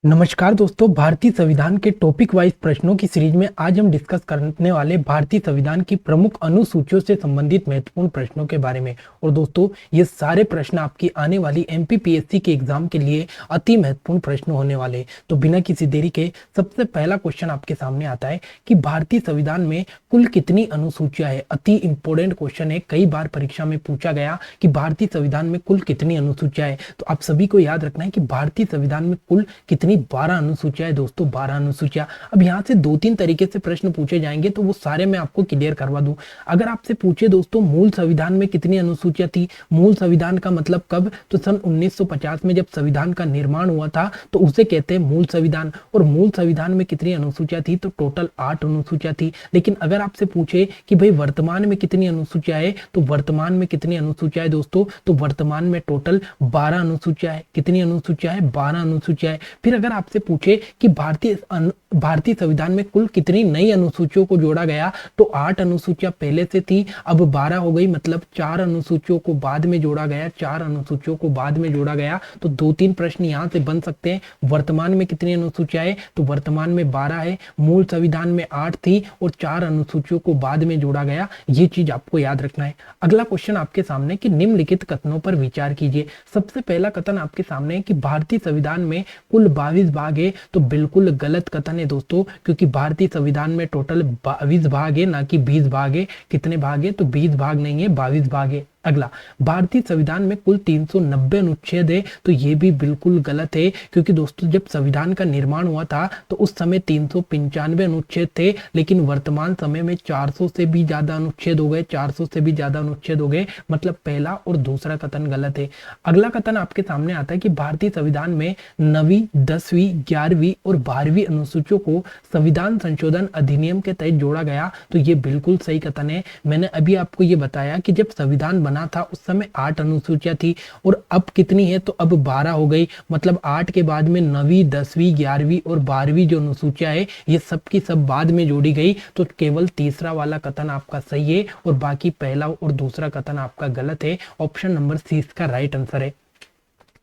नमस्कार दोस्तों, भारतीय संविधान के टॉपिक वाइज प्रश्नों की सीरीज में आज हम डिस्कस करने वाले भारतीय संविधान की प्रमुख अनुसूचियों से संबंधित महत्वपूर्ण प्रश्नों के बारे में। और दोस्तों, ये सारे प्रश्न आपकी आने वाली एमपीपीएससी के एग्जाम के लिए अति महत्वपूर्ण प्रश्न होने वाले। तो बिना किसी देरी के सबसे पहला क्वेश्चन आपके सामने आता है कि भारतीय संविधान में कुल कितनी अनुसूचियां है। अति इंपॉर्टेंट क्वेश्चन है, कई बार परीक्षा में पूछा गया कि भारतीय संविधान में कुल कितनी अनुसूचियां है। तो आप सभी को याद रखना है कि भारतीय संविधान में कुल कितनी 12 अनुसूचियां है दोस्तों, 12 अनुसूचियां। अब यहाँ से दो तीन तरीके से प्रश्न पूछे जाएंगे, तो वो सारे मैं आपको क्लियर करवा दूं। अगर आपसे पूछे दोस्तों मूल संविधान में कितनी अनुसूचियां थी, मूल संविधान का मतलब कब, तो सन 1950 में जब संविधान का निर्माण हुआ था तो उसे कहते हैं मूल संविधान। और मूल संविधान में कितनी अनुसूचियां थी, तो टोटल 8 अनुसूचियां थी। लेकिन अगर आपसे पूछे कि भाई वर्तमान में कितनी अनुसूचियां है, तो वर्तमान में कितनी अनुसूचियां है दोस्तों, तो वर्तमान में टोटल 12 अनुसूचियां है। कितनी अनुसूचियां है, 12 अनुसूचियां है। फिर अगर आपसे पूछे कि भारतीय संविधान में कुल कितनी नई अनुसूचियों को जोड़ा गया, तो 8 अनुसूचियां पहले से थी, अब 12 हो गई, मतलब 4 अनुसूचियों को बाद में जोड़ा गया, 4 अनुसूचियों को बाद में जोड़ा गया। तो दो तीन प्रश्न यहां से बन सकते हैं। वर्तमान में कितनी अनुसूचियां है, तो वर्तमान में 12 है, मूल संविधान में 8 थी और 4 अनुसूचियों को बाद में जोड़ा गया। ये चीज आपको याद रखना है। अगला क्वेश्चन आपके सामने कि निम्नलिखित कथनों पर विचार कीजिए। सबसे पहला कथन आपके सामने है कि भारतीय संविधान में कुल 22 भाग है। तो बिल्कुल गलत कथन है दोस्तों, क्योंकि भारतीय संविधान में टोटल 22 भाग है, ना कि 20 भाग है। कितने भाग है, तो 20 भाग नहीं है, 22 भाग है। अगला, भारतीय संविधान में कुल 390 अनुच्छेद है। तो ये भी बिल्कुल गलत है, क्योंकि दोस्तों जब संविधान का निर्माण हुआ था तो उस समय 395 अनुच्छेद थे, लेकिन वर्तमान समय में 400 से भी ज्यादा अनुच्छेद हो गए, 400 से भी ज्यादा अनुच्छेद हो गए। मतलब पहला और दूसरा कथन गलत है। अगला कथन आपके सामने आता है कि भारतीय संविधान में 9वीं, 10वीं, 11वीं और 12वीं अनुसूचियों को संविधान संशोधन अधिनियम के तहत जोड़ा गया। तो ये बिल्कुल सही कथन है। मैंने अभी आपको ये बताया कि जब संविधान बना था उस समय 8 अनुसूचियां थी, और अब कितनी है, तो अब 12 हो गई। मतलब 8 के बाद में 9वीं, 10वीं, 11वीं और 12वीं जो अनुसूचियां है, ये सब की सब बाद में जोड़ी गई। तो केवल तीसरा वाला कथन आपका सही है और बाकी पहला और दूसरा कथन आपका गलत है। ऑप्शन नंबर सी इसका राइट आंसर है।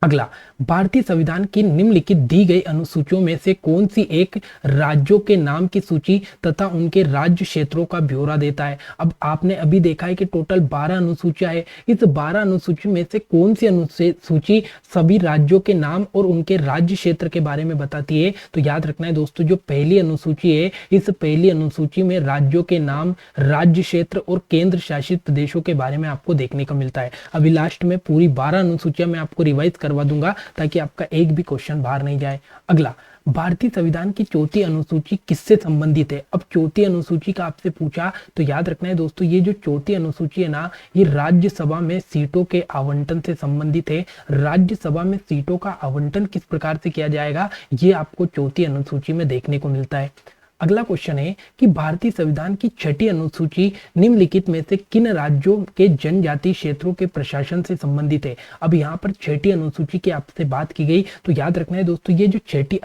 अगला, भारतीय संविधान की निम्नलिखित दी गई अनुसूचियों में से कौन सी एक राज्यों के नाम की सूची तथा उनके राज्य क्षेत्रों का ब्यौरा देता है। अब आपने अभी देखा है कि टोटल 12 अनुसूचियां है। इस 12 अनुसूची में से कौन सी अनुसूची सभी राज्यों के नाम और उनके राज्य क्षेत्र के बारे में बताती है। तो याद रखना है दोस्तों, जो पहली अनुसूची है, इस पहली अनुसूची में राज्यों के नाम, राज्य क्षेत्र और केंद्र शासित प्रदेशों के बारे में आपको देखने को मिलता है। अभी लास्ट में पूरी 12 अनुसूचियां मैं आपको रिवाइज करवा दूंगा, ताकि आपका एक भी क्वेश्चन बाहर नहीं जाए। अगला, भारतीय संविधान की चौथी अनुसूची किससे संबंधित है। अब चौथी अनुसूची का आपसे पूछा, तो याद रखना है दोस्तों, ये जो चौथी अनुसूची है ना, ये राज्यसभा में सीटों के आवंटन से संबंधित है। राज्यसभा में सीटों का आवंटन किस प्रकार से किया जाएगा, ये आपको चौथी अनुसूची में देखने को मिलता है। अगला क्वेश्चन है कि भारतीय संविधान की छठी अनुसूची निम्नलिखित में से किन राज्यों के जनजातीय क्षेत्रों के प्रशासन से संबंधित है। अब यहाँ पर छठी अनुसूची की आपसे बात की गई, तो याद रखना है दोस्तों, ये जो छठी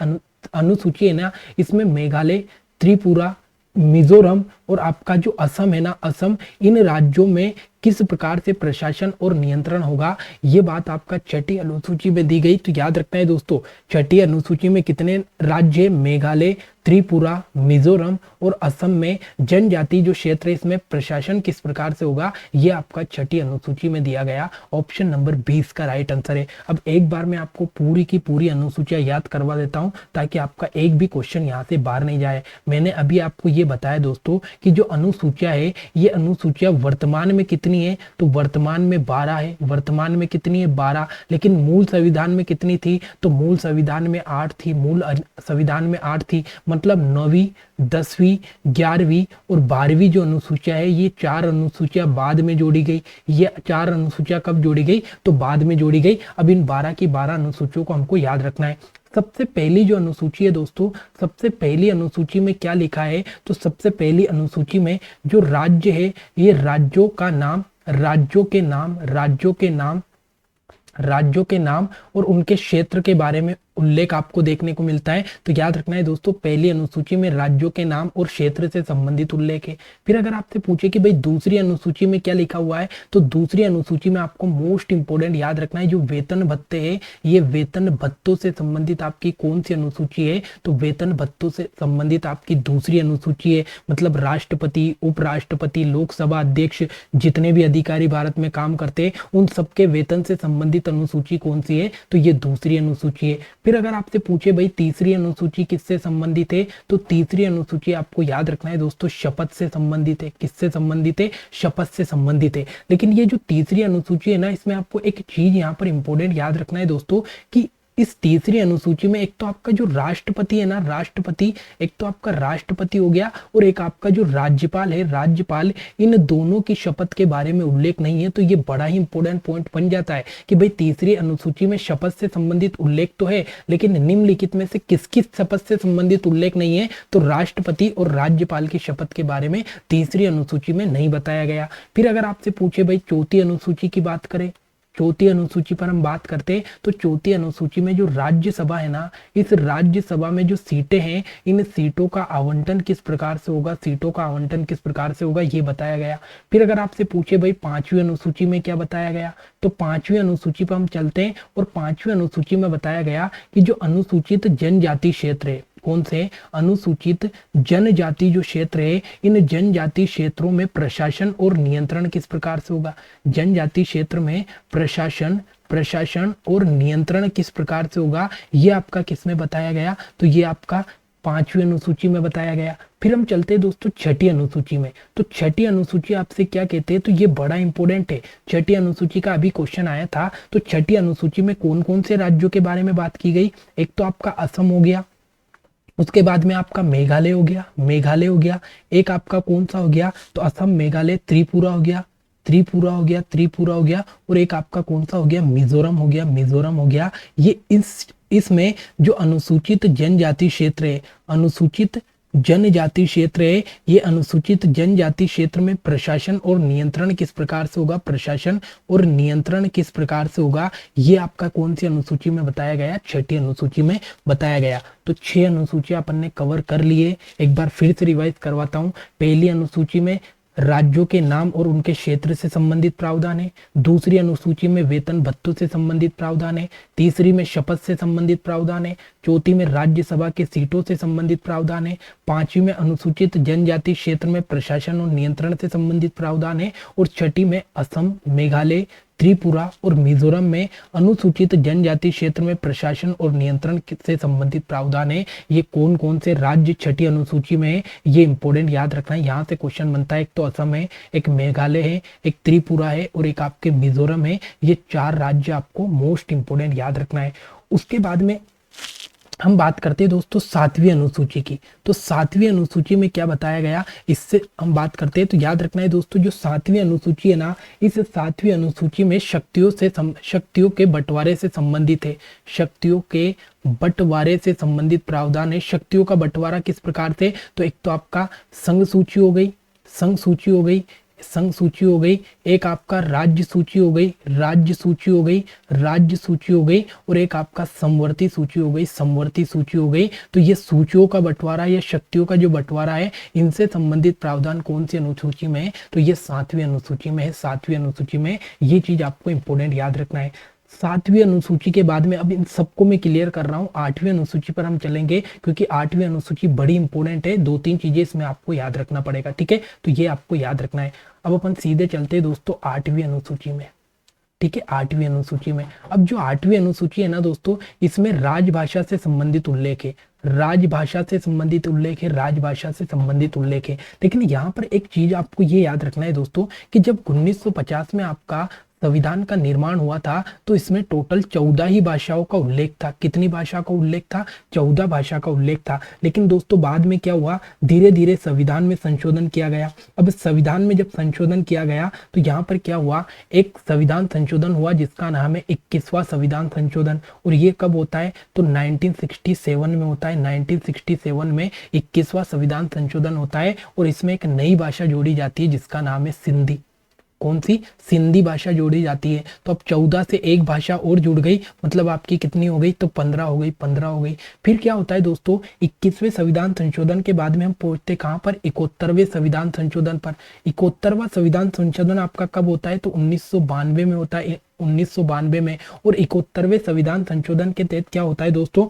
अनुसूची है ना, इसमें मेघालय, त्रिपुरा, मिजोरम और आपका जो असम है ना, असम, इन राज्यों में किस प्रकार से प्रशासन और नियंत्रण होगा, ये बात आपका छठी अनुसूची में दी गई। तो याद रखना है दोस्तों, छठी अनुसूची में कितने राज्य, मेघालय, त्रिपुरा, मिजोरम और असम में जनजाति जो क्षेत्र है, इसमें प्रशासन किस प्रकार से होगा, ये आपका छठी अनुसूची में दिया गया। ऑप्शन नंबर 20 का राइट आंसर है। अब एक बार मैं आपको पूरी की पूरी अनुसूचियां याद करवा देता हूं, ताकि आपका एक भी क्वेश्चन यहाँ से बाहर नहीं जाए। मैंने अभी आपको ये बताया दोस्तों कि जो अनुसूचियां है, ये अनुसूचियां वर्तमान में कितनी है, तो वर्तमान में 12 है। वर्तमान में कितनी है, 12। लेकिन मूल संविधान में कितनी थी, तो मूल संविधान में 8 थी। मूल संविधान में 8 थी, मतलब 9वीं, 10वीं, 11वीं और 12वीं जो अनुसूचियां है, ये 4 अनुसूचियां बाद में जोड़ी गई। ये 4 अनुसूचियां कब जोड़ी गई, तो बाद में जोड़ी गई। अब इन 12 की 12 अनुसूचियों को हमको याद रखना है। सबसे पहली जो अनुसूची है दोस्तों, सबसे पहली अनुसूची में क्या लिखा है, तो सबसे पहली अनुसूची में जो राज्य है, ये राज्यों का नाम, राज्यों के नाम, राज्यों के नाम, राज्यों के नाम और उनके क्षेत्र के बारे में उल्लेख आपको देखने को मिलता है। तो याद रखना है दोस्तों, पहली अनुसूची में राज्यों के नाम और क्षेत्र से संबंधित उल्लेख है। फिर अगर आपसे पूछे कि भाई दूसरी अनुसूची में क्या लिखा हुआ है, तो दूसरी अनुसूची में आपको मोस्ट इंपोर्टेंट याद रखना है, जो वेतन भत्ते हैं, ये वेतन भत्तों से संबंधित आपकी कौन सी अनुसूची है, तो वेतन भत्तों से संबंधित आपकी दूसरी अनुसूची है। मतलब राष्ट्रपति, उपराष्ट्रपति, लोकसभा अध्यक्ष, जितने भी अधिकारी भारत में काम करते हैं, उन सबके वेतन से संबंधित अनुसूची कौन सी है, तो ये दूसरी अनुसूची है। फिर अगर आपसे पूछे भाई तीसरी अनुसूची किससे संबंधित है, तो तीसरी अनुसूची आपको याद रखना है दोस्तों, शपथ से संबंधित है। किससे संबंधित है, शपथ से संबंधित है। लेकिन ये जो तीसरी अनुसूची है ना, इसमें आपको एक चीज यहाँ पर इंपॉर्टेंट याद रखना है दोस्तों, कि इस तीसरी अनुसूची में एक तो आपका जो राष्ट्रपति है ना, राष्ट्रपति, एक तो आपका राष्ट्रपति हो गया, और एक आपका जो राज्यपाल है, राज्यपाल, इन दोनों की शपथ के बारे में उल्लेख नहीं है। तो ये बड़ा ही इंपॉर्टेंट पॉइंट बन जाता है कि भाई तीसरी अनुसूची में शपथ से संबंधित उल्लेख तो है, लेकिन निम्नलिखित में से किसकी शपथ से संबंधित उल्लेख नहीं है, तो राष्ट्रपति और राज्यपाल की शपथ के बारे में तीसरी अनुसूची में नहीं बताया गया। फिर अगर आपसे पूछे भाई चौथी अनुसूची की बात करें, चौथी अनुसूची पर हम बात करते हैं, तो चौथी अनुसूची में जो राज्यसभा है ना, इस राज्यसभा में जो सीटें हैं, इन सीटों का आवंटन किस प्रकार से होगा, सीटों का आवंटन किस प्रकार से होगा, ये बताया गया। फिर अगर आपसे पूछे भाई पांचवी अनुसूची में क्या बताया गया, तो पांचवी अनुसूची पर हम चलते हैं, और पांचवी अनुसूची में बताया गया कि जो अनुसूचित जनजाति क्षेत्र है, कौन से अनुसूचित जनजाति जो क्षेत्र है, इन जनजाति क्षेत्रों में प्रशासन और नियंत्रण किस प्रकार से होगा, जनजाति क्षेत्र में प्रशासन और नियंत्रण किस प्रकार से होगा, ये आपका किस में बताया गया, तो ये आपका पांचवी अनुसूची में बताया गया। फिर हम चलते हैं दोस्तों छठी अनुसूची में। तो छठी अनुसूची आपसे क्या कहते हैं, तो ये बड़ा इंपॉर्टेंट है। छठी अनुसूची का अभी क्वेश्चन आया था। तो छठी अनुसूची में कौन कौन से राज्यों के बारे में बात की गई, एक तो आपका असम हो गया, उसके बाद में आपका मेघालय हो गया, एक आपका कौन सा हो गया, तो असम, मेघालय, त्रिपुरा हो गया, और एक आपका कौन सा हो गया, मिजोरम हो गया। ये इसमें जो अनुसूचित जनजाति क्षेत्र है, ये अनुसूचित जनजाति क्षेत्र में प्रशासन और नियंत्रण किस प्रकार से होगा, ये आपका कौन सी अनुसूची में बताया गया, छठी अनुसूची में बताया गया। तो 6 अनुसूची अपन ने कवर कर लिए। एक बार फिर से रिवाइज करवाता हूँ। पहली अनुसूची में राज्यों के नाम और उनके क्षेत्र से संबंधित प्रावधान है। दूसरी अनुसूची में वेतन भत्तों से संबंधित प्रावधान है। तीसरी में शपथ से संबंधित प्रावधान है। चौथी में राज्यसभा के सीटों से संबंधित प्रावधान है। पांचवी में अनुसूचित जनजाति क्षेत्र में प्रशासन और नियंत्रण से संबंधित प्रावधान है। और छठी में असम, मेघालय, त्रिपुरा और मिजोरम में अनुसूचित जनजाति क्षेत्र में प्रशासन और नियंत्रण से संबंधित प्रावधान है। ये कौन कौन से राज्य छठी अनुसूची में है, ये इंपॉर्टेंट याद रखना है। यहाँ से क्वेश्चन बनता है, एक तो असम है, एक मेघालय है, एक त्रिपुरा है और एक आपके मिजोरम है। ये 4 राज्य आपको मोस्ट इंपोर्टेंट याद रखना है। उसके बाद में हम बात करते हैं दोस्तों 7वीं अनुसूची की। तो 7वीं अनुसूची में क्या बताया गया, इससे हम बात करते हैं। तो याद रखना है दोस्तों, जो 7वीं अनुसूची है ना, इस 7वीं अनुसूची में शक्तियों के बंटवारे से संबंधित है। शक्तियों के बंटवारे से संबंधित प्रावधान है। शक्तियों का बंटवारा किस प्रकार से, तो एक तो आपका संघ सूची हो गई, एक आपका राज्य सूची हो गई, और एक आपका समवर्ती सूची हो गई। तो ये सूचियों का बंटवारा या शक्तियों का जो बंटवारा है, इनसे संबंधित प्रावधान कौन सी अनुसूची में है, तो ये 7वीं अनुसूची में है। 7वीं अनुसूची में ये चीज आपको इंपोर्टेंट याद रखना है। 7वीं अनुसूची के बाद में अब इन सबको मैं क्लियर कर रहा हूँ। 8वीं अनुसूची पर हम चलेंगे, क्योंकि 8वीं अनुसूची बड़ी इंपॉर्टेंट है। 2-3 चीजें इसमें आपको याद रखना पड़ेगा, ठीक है, तो ये आपको याद रखना है। अब अपन सीधे चलते हैं दोस्तों 8वीं अनुसूची में, ठीक है। 8वीं अनुसूची में अब जो 8वीं अनुसूची है ना दोस्तों, इसमें राजभाषा से संबंधित उल्लेख है। लेकिन यहाँ पर एक चीज आपको ये याद रखना है दोस्तों, कि जब 1950 में आपका संविधान का निर्माण हुआ था, तो इसमें टोटल 14 ही भाषाओं का उल्लेख था। कितनी भाषा का उल्लेख था, 14 भाषा का उल्लेख था। लेकिन दोस्तों बाद में क्या हुआ, धीरे धीरे संविधान में संशोधन किया गया। अब संविधान में जब संशोधन किया गया, तो यहाँ पर क्या हुआ, एक संविधान संशोधन हुआ जिसका नाम है 21वां संविधान संशोधन। और ये कब होता है, तो 1967 में होता है। 1967 में 21वां संविधान संशोधन होता है, और इसमें एक नई भाषा जोड़ी जाती है जिसका नाम है सिंधी। कौन सी? सिंधी भाषा जोड़ी जाती है। तो अब 14 से एक भाषा और जुड़ गई, मतलब आपकी कितनी हो गई? तो 15 हो गई, 15 हो गई। फिर क्या होता है दोस्तों, 21वें संविधान संशोधन के बाद में हम पहुंचते कहां पर? 71वें संविधान संशोधन पर। 71वां संविधान संशोधन आपका कब होता है? तो 1992 में होता है, 1992 में। और 71वें संविधान संशोधन के तहत क्या होता है दोस्तों,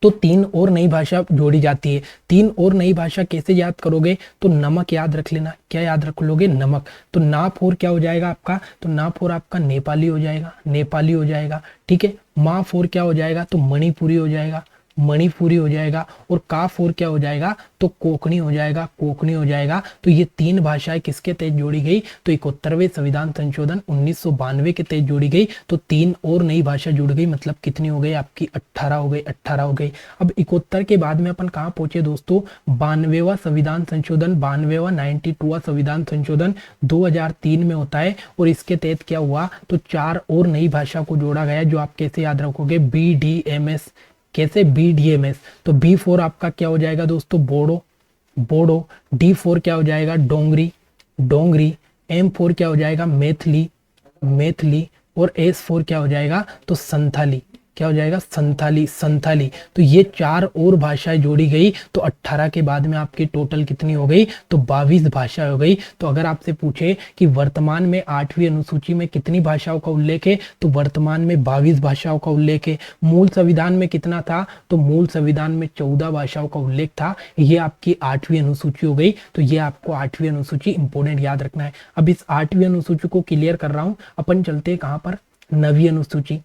तो 3 और नई भाषा जोड़ी जाती है। 3 और नई भाषा कैसे याद करोगे? तो नमक याद रख लेना। क्या याद रख लोगे? नमक। तो ना फोर क्या हो जाएगा आपका? तो ना फोर आपका नेपाली हो जाएगा, नेपाली हो जाएगा। ठीक है। मा फोर क्या हो जाएगा? तो मणिपुरी हो जाएगा, मणिपुरी हो जाएगा। और का फोर क्या हो जाएगा? तो कोंकणी हो जाएगा, कोंकणी हो जाएगा। तो ये 3 भाषाएं किसके तहत जोड़ी गई? तो 71वें संविधान संशोधन 1992 के तहत जोड़ी गई। तो 3 और नई भाषा जुड़ गई, मतलब कितनी हो गई आपकी? 18 हो गई, 18 हो गई। अब 71 के बाद में अपन कहाँ पहुंचे दोस्तों? 92वां संविधान संशोधन, 92वां 92वां संविधान संशोधन 2003 में होता है। और इसके तहत क्या हुआ? तो 4 और नई भाषा को जोड़ा गया, जो आप कैसे याद रखोगे? BDMS। कैसे? BDMS। तो B4 आपका क्या हो जाएगा दोस्तों? बोडो, बोडो। D4 क्या हो जाएगा? डोंगरी, डोंगरी। M4 क्या हो जाएगा? मैथिली, मैथिली। और S4 क्या हो जाएगा? तो संथाली। क्या हो जाएगा? संथाली, संथाली। तो ये 4 और भाषाएं जोड़ी गई। तो 18 के बाद में आपकी टोटल कितनी हो गई? तो 22 भाषा हो गई। तो अगर आपसे पूछे कि वर्तमान में 8वीं अनुसूची में कितनी भाषाओं का उल्लेख है, तो वर्तमान में 22 भाषाओं का उल्लेख है। मूल संविधान में कितना था? तो मूल संविधान में 14 भाषाओं का उल्लेख था। ये आपकी 8वीं अनुसूची हो गई। तो ये आपको 8वीं अनुसूची इंपोर्टेंट याद रखना है। अब इस 8वीं अनुसूची को क्लियर कर रहा हूं, अपन चलते हैं कहां पर? 9वीं अनुसूची।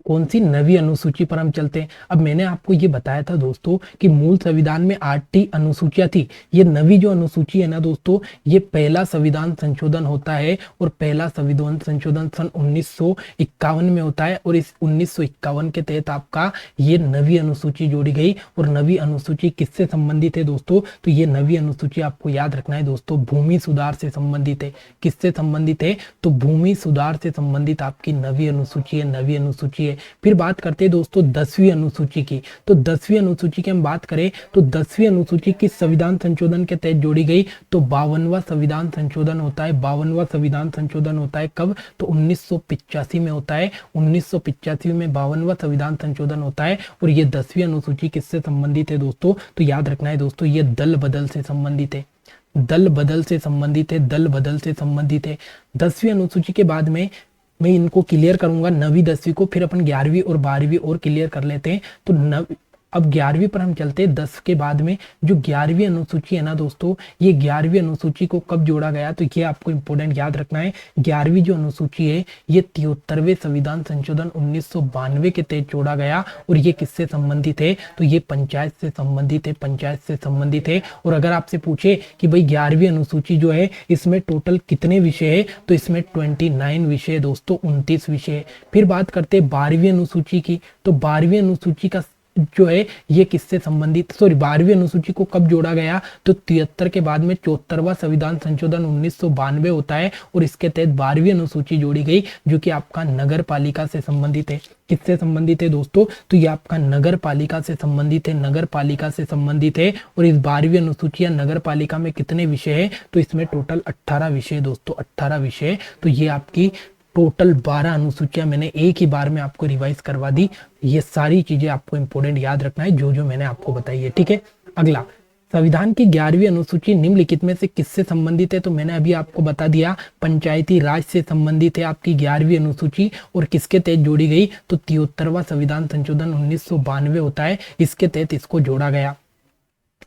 कौन सी? 9वीं अनुसूची पर हम चलते हैं। अब मैंने आपको ये बताया था दोस्तों कि मूल संविधान में 8 अनुसूचियां थी। ये 9वीं जो अनुसूची है ना दोस्तों, ये पहला संविधान संशोधन होता है। और पहला संविधान संशोधन सन 1951 में होता है। और इस 1951 के तहत आपका ये 9वीं अनुसूची जोड़ी गई। और 9वीं अनुसूची किससे संबंधित है दोस्तों? तो ये 9वीं अनुसूची आपको याद रखना है दोस्तों, भूमि सुधार से संबंधित है। किससे संबंधित है? तो भूमि सुधार से संबंधित आपकी 9वीं अनुसूची है, 9वीं अनुसूची है। फिर बात करते हैं दोस्तों 10वीं अनुसूची की। तो 10वीं अनुसूची की हम बात करें तो 10वीं अनुसूची किस संविधान संशोधन के तहत जोड़ी गई? तो 52वां संविधान संशोधन होता है। 52वां संविधान संशोधन होता है कब? तो 1985 में होता है। 1985 में 52वां संविधान संशोधन होता है। और ये 10वीं अनुसूची किससे संबंधित है दोस्तों? तो याद रखना है दोस्तों, ये दल बदल से संबंधित है, दल बदल से संबंधित है, दल बदल से संबंधित है। 10वीं अनुसूची के बाद में मैं इनको क्लियर करूंगा 9वीं 10वीं को, फिर अपन 11वीं और 12वीं और क्लियर कर लेते हैं। तो अब 11वीं पर हम चलते हैं। 10 के बाद में जो 11वीं अनुसूची है ना दोस्तों, ये 11वीं अनुसूची को कब जोड़ा गया? तो ये आपको इंपोर्टेंट याद रखना है। 11वीं जो अनुसूची है ये 73वें संविधान संशोधन 1992 के तहत जोड़ा गया। और ये किससे संबंधित है? तो ये पंचायत से संबंधित है, पंचायत से संबंधित है। और अगर आपसे पूछे कि भाई 11वीं अनुसूची जो है इसमें टोटल कितने विषय है, तो इसमें 29 विषय दोस्तों, 29 विषय। फिर बात करते हैं 12वीं अनुसूची की। तो 12वीं अनुसूची का जो है ये किससे संबंधित, 12वीं अनुसूची को कब जोड़ा गया? तो 73 के बाद में 74वां संविधान संशोधन 1992 होता है। और इसके तहत 12वीं अनुसूची जोड़ी गई, जो कि आपका नगर पालिका से संबंधित है। किससे संबंधित है दोस्तों? तो ये आपका नगर पालिका से संबंधित है, नगर पालिका से संबंधित है। और इस 12वीं अनुसूची या नगर पालिका में कितने विषय है? तो इसमें टोटल 18 विषय दोस्तों, 18 विषय। तो ये आपकी टोटल 12 अनुसूचियां मैंने एक ही बार में आपको रिवाइज करवा दी। ये सारी चीजें आपको इंपोर्टेंट याद रखना है, जो जो मैंने आपको बताई है। ठीक है। अगला, संविधान की 11वीं अनुसूची निम्नलिखित में से किससे संबंधित है? तो मैंने अभी आपको बता दिया, पंचायती राज से संबंधित है आपकी 11वीं अनुसूची। और किसके तहत जोड़ी गई? तो 73वां संविधान संशोधन 1992 होता है, इसके तहत इसको जोड़ा गया।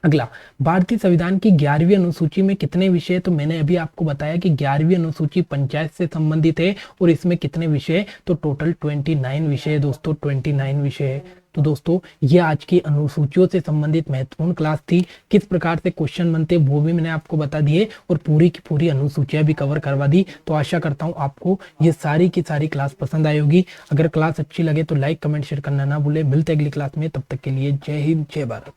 अगला, भारतीय संविधान की 11वीं अनुसूची में कितने विषय? तो मैंने अभी आपको बताया कि 11वीं अनुसूची पंचायत से संबंधित है। और इसमें कितने विषय? तो टोटल 29 विषय दोस्तों, 29 विषय है। तो दोस्तों ये आज की अनुसूचियों से संबंधित महत्वपूर्ण क्लास थी। किस प्रकार से क्वेश्चन बनते वो भी मैंने आपको बता दिए, और पूरी की पूरी अनुसूचियां भी कवर करवा दी। तो आशा करता हूं आपको ये सारी की सारी क्लास पसंद आई होगी। अगर क्लास अच्छी लगे तो लाइक कमेंट शेयर करना ना भूले। मिलते अगली क्लास में, तब तक के लिए जय हिंद, जय भारत।